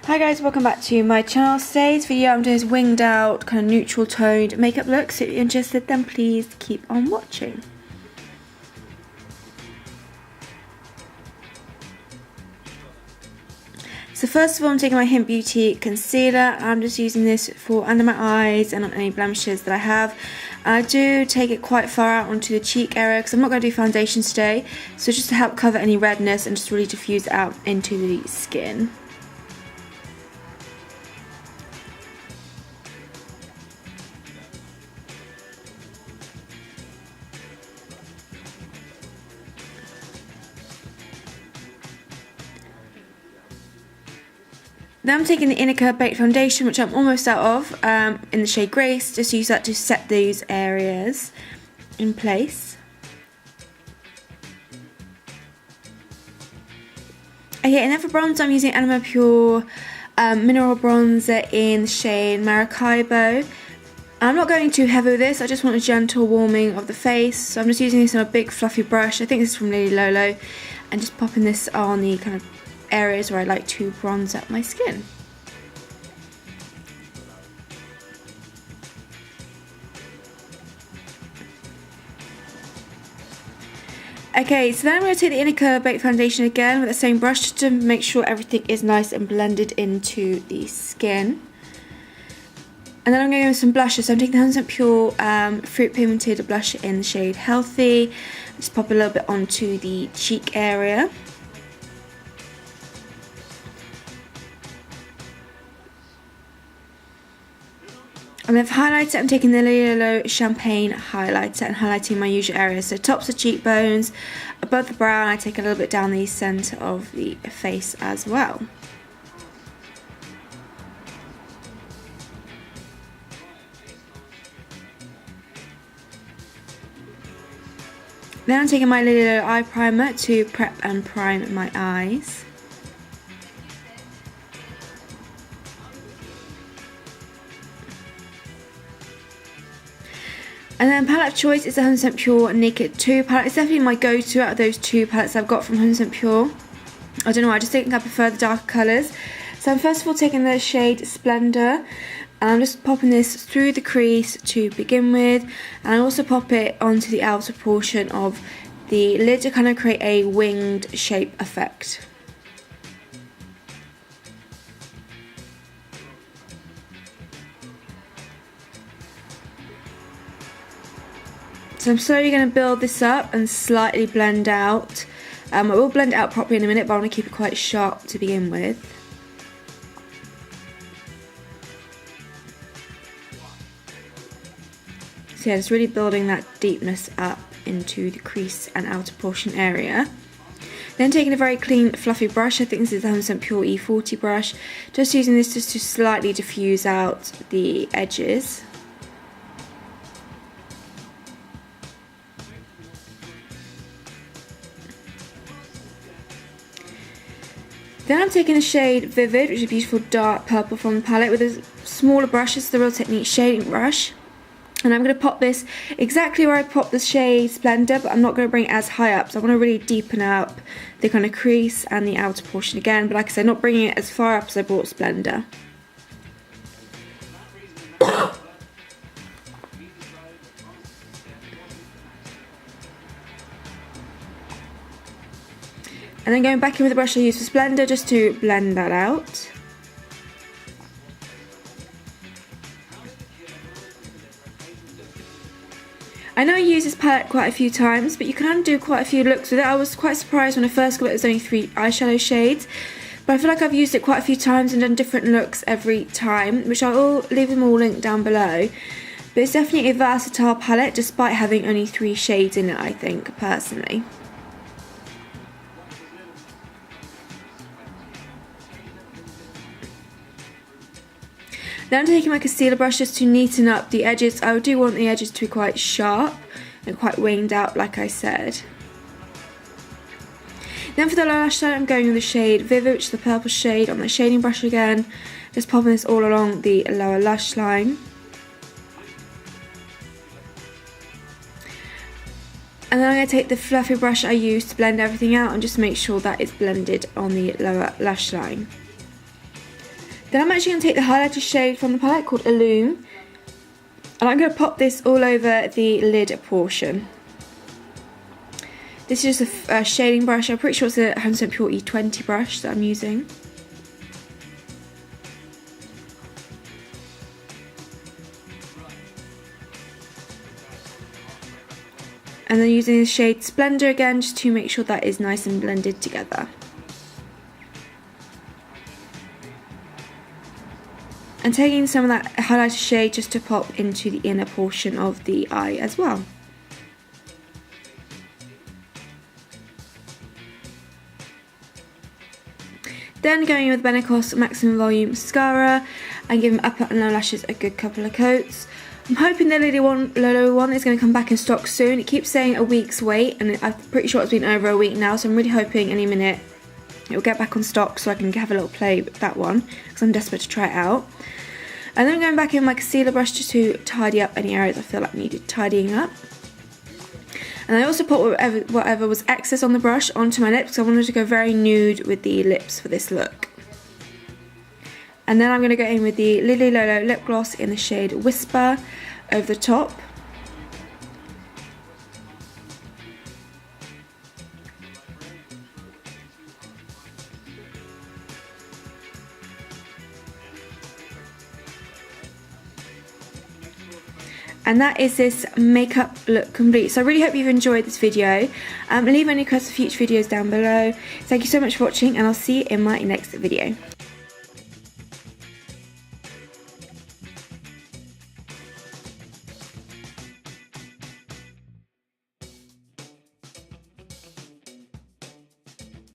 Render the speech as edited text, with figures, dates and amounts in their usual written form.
Hi guys, welcome back to my channel. Today's video I'm doing is winged out, kind of neutral toned makeup look. So if you're interested, then please keep on watching. So first of all, I'm taking my Hint Beauty concealer. I'm just using this for under my eyes and on any blemishes that I have. I do take it quite far out onto the cheek area because I'm not going to do foundation today. So just to help cover any redness and just really diffuse it out into the skin. Then I'm taking the Inner Curve Baked Foundation, which I'm almost out of, in the shade Grace. Just use that to set these areas in place. Okay, and then for bronzer, I'm using Anima Pure Mineral Bronzer in the shade Maracaibo. I'm not going too heavy with this, I just want a gentle warming of the face. So I'm just using this on a big fluffy brush. I think this is from Lily Lolo. And just popping this on the kind of areas where I like to bronze up my skin. Okay, so then I'm going to take the Inner Curve Baked Foundation again with the same brush just to make sure everything is nice and blended into the skin. And then I'm going to go with some blushes. So I'm taking the 100% Pure Fruit Pigmented blush in the shade Healthy. Just pop a little bit onto the cheek area. And then for highlighter, I'm taking the Lily Lolo Champagne highlighter and highlighting my usual areas. So tops of cheekbones, above the brow, and I take a little bit down the centre of the face as well. Then I'm taking my Lily Lolo eye primer to prep and prime my eyes. And then palette of choice is the 100% Pure Naked 2 palette. It's definitely my go-to out of those two palettes I've got from 100% Pure. I don't know why, I just think I prefer the darker colours. So I'm first of all taking the shade Splendor. And I'm just popping this through the crease to begin with. And I also pop it onto the outer portion of the lid to kind of create a winged shape effect. So I'm slowly going to build this up and slightly blend out. I will blend it out properly in a minute, but I want to keep it quite sharp to begin with. So yeah, just really building that deepness up into the crease and outer portion area. Then taking a very clean fluffy brush, I think this is the 100% Pure E40 brush, just using this just to slightly diffuse out the edges. Then I'm taking the shade Vivid, which is a beautiful dark purple from the palette, with a smaller brush. This is the Real Technique shading brush. And I'm going to pop this exactly where I popped the shade Splendor, but I'm not going to bring it as high up. So I want to really deepen up the kind of crease and the outer portion again. But like I said, not bringing it as far up as I brought Splendor. And then going back in with the brush I used for Splendor just to blend that out. I know I use this palette quite a few times, but you can do quite a few looks with it. I was quite surprised when I first got it, there's only 3 eyeshadow shades. But I feel like I've used it quite a few times and done different looks every time, which I'll leave them all linked down below. But it's definitely a versatile palette, despite having only 3 shades in it, I think, personally. Then I'm taking my concealer brush just to neaten up the edges. I do want the edges to be quite sharp and quite winged out, like I said. Then for the lower lash line, I'm going with the shade Vivid, which is the purple shade, on my shading brush again. Just popping this all along the lower lash line. And then I'm going to take the fluffy brush I used to blend everything out and just make sure that it's blended on the lower lash line. Then I'm actually going to take the highlighter shade from the palette called Illume, and I'm going to pop this all over the lid portion. This is just a shading brush. I'm pretty sure it's a Home Pure E20 brush that I'm using. And then using the shade Splendor again, just to make sure that is nice and blended together. And taking some of that highlighter shade just to pop into the inner portion of the eye as well. Then going in with Benecos Maximum Volume Mascara and giving upper and lower lashes a good couple of coats. I'm hoping the Lolo one is going to come back in stock soon. It keeps saying a week's wait, and I'm pretty sure it's been over a week now, so I'm really hoping any minute it will get back on stock so I can have a little play with that one, because I'm desperate to try it out. And then I'm going back in with my concealer brush just to tidy up any areas I feel like needed tidying up. And I also put whatever was excess on the brush onto my lips, because I wanted to go very nude with the lips for this look. And then I'm going to go in with the Lily Lolo lip gloss in the shade Whisper over the top. And that is this makeup look complete. So I really hope you've enjoyed this video. Leave any requests for future videos down below. Thank you so much for watching, and I'll see you in my next video.